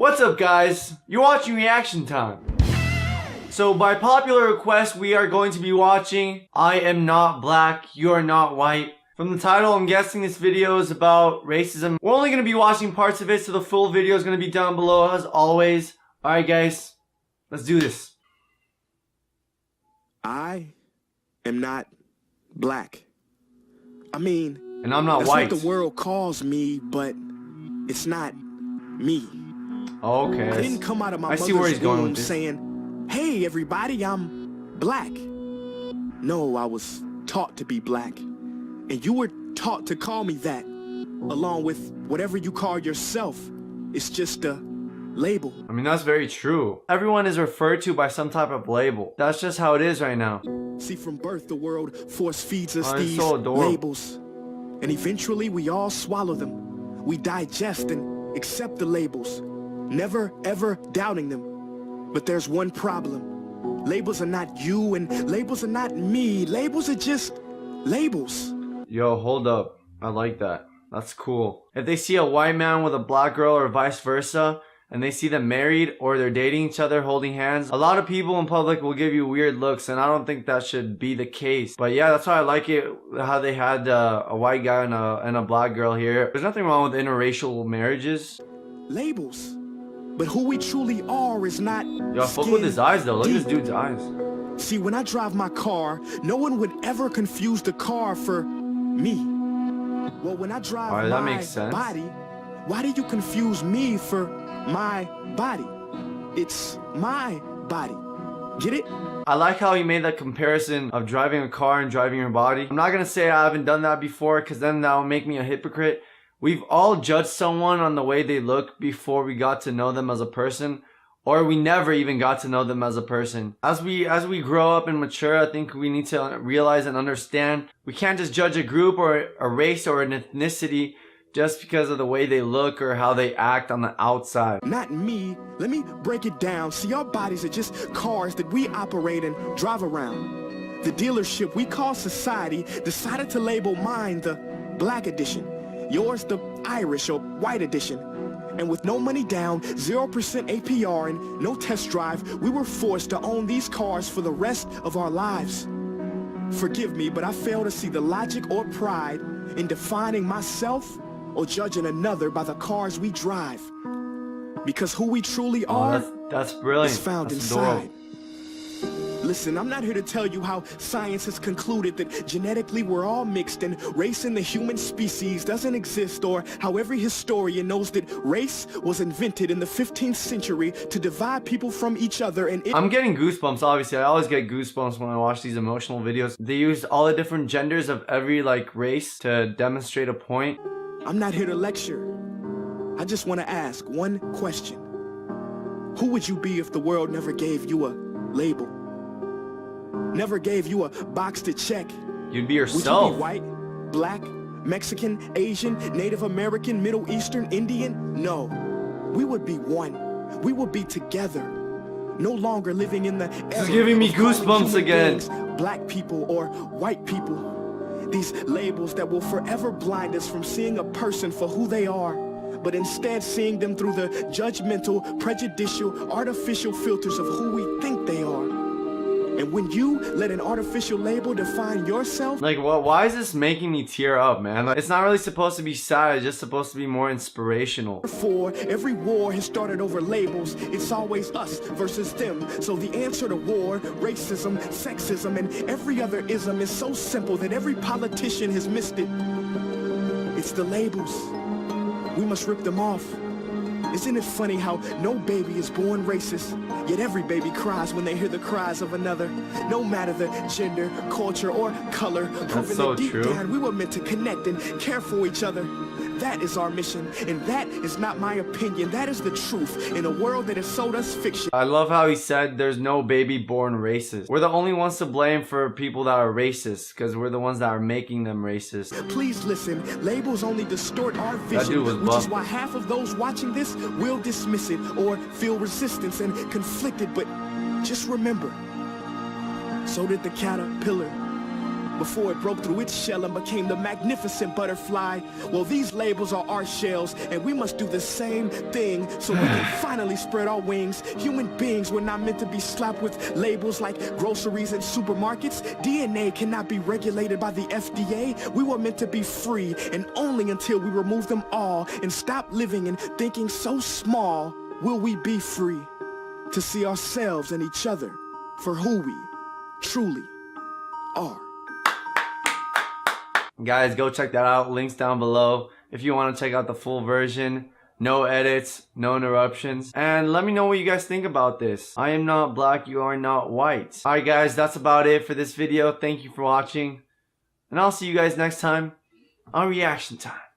What's up, guys? You're watching Reaction Time. So by popular request, we are going to be watching I Am Not Black, You're Not White. From the title, I'm guessing this video is about racism. We're only going to be watching parts of it, so the full video is going to be down below as always. Alright guys, let's do this. I am not black. I mean, and I'm not that's white. what the world calls me, but it's not me. Okay. I didn't come out of my mother's womb saying, "Hey everybody, I'm black." No, I was taught to be black. And you were taught to call me that, along with whatever you call yourself. It's just a label. I mean, that's very true. Everyone is referred to by some type of label. That's just how it is right now. See, from birth, the world force feeds us these so labels. And eventually, we all swallow them. We digest and accept the labels, never ever doubting them. But there's one problem. Labels are not you, and labels are not me. Labels are just labels. Yo, hold up. I like that. That's cool. If they see a white man with a black girl or vice versa, and they see them married or they're dating each other holding hands, a lot of people in public will give you weird looks, and I don't think that should be the case. But yeah, that's why I like it, how they had a white guy and a black girl here. There's nothing wrong with interracial marriages. Labels. But who we truly are is not. Yo, fuck with his eyes though. Look at this dude's eyes. See, when I drive my car, no one would ever confuse the car for me. Well, when I drive my that makes sense. body, why do you confuse me for my body? It's my body. Get it? I like how he made that comparison of driving a car and driving your body. I'm not gonna say I haven't done that before, because then that will make me a hypocrite. We've all judged someone on the way they look before we got to know them as a person, or we never even got to know them as a person. As we grow up and mature, I think we need to realize and understand we can't just judge a group or a race or an ethnicity just because of the way they look or how they act on the outside. Not me. Let me break it down. See, our bodies are just cars that we operate and drive around. The dealership we call society decided to label mine the black edition, yours the Irish or white edition. And with no money down, 0% APR, and no test drive, we were forced to own these cars for the rest of our lives. Forgive me, but I fail to see the logic or pride in defining myself or judging another by the cars we drive. Because who we truly are that's brilliant. is found that's inside. adorable. Listen, I'm not here to tell you how science has concluded that genetically we're all mixed and race in the human species doesn't exist, or how every historian knows that race was invented in the 15th century to divide people from each other. And I'm getting goosebumps, obviously. I always get goosebumps when I watch these emotional videos. They used all the different genders of every race to demonstrate a point. I'm not here to lecture. I just want to ask one question. Who would you be if the world never gave you a label? Never gave you a box to check? You'd be yourself. Would you be white, black, Mexican, Asian, Native American, Middle Eastern, Indian? No. We would be one. We would be together. No longer living in the This is giving me goosebumps again. Black people or white people. These labels that will forever blind us from seeing a person for who they are, but instead seeing them through the judgmental, prejudicial, artificial filters of who we think they are. And when you let an artificial label define yourself... why is this making me tear up, man? It's not really supposed to be sad, it's just supposed to be more inspirational. Therefore, every war has started over labels. It's always us versus them. So the answer to war, racism, sexism, and every other ism is so simple that every politician has missed it. It's the labels. We must rip them off. Isn't it funny how no baby is born racist, yet every baby cries when they hear the cries of another, no matter the gender, culture, or color, proving that deep down we were meant to connect and care for each other. That is our mission, and that is not my opinion. That is the truth in a world that has sold us fiction. I love how he said there's no baby born racist. We're the only ones to blame for people that are racist, because we're the ones that are making them racist. Please listen, labels only distort our vision, which is why half of those watching this will dismiss it or feel resistance and conflicted. But just remember, so did the caterpillar. before it broke through its shell and became the magnificent butterfly. Well, these labels are our shells, and we must do the same thing so we can finally spread our wings. Human beings were not meant to be slapped with labels like groceries and supermarkets. DNA cannot be regulated by the FDA. We were meant to be free, and only until we remove them all and stop living and thinking so small will we be free to see ourselves and each other for who we truly are. Guys, go check that out. Links down below if you want to check out the full version. No edits, no interruptions. And let me know what you guys think about this. I am not black, you are not white. Alright guys, that's about it for this video. Thank you for watching. And I'll see you guys next time on Reaction Time.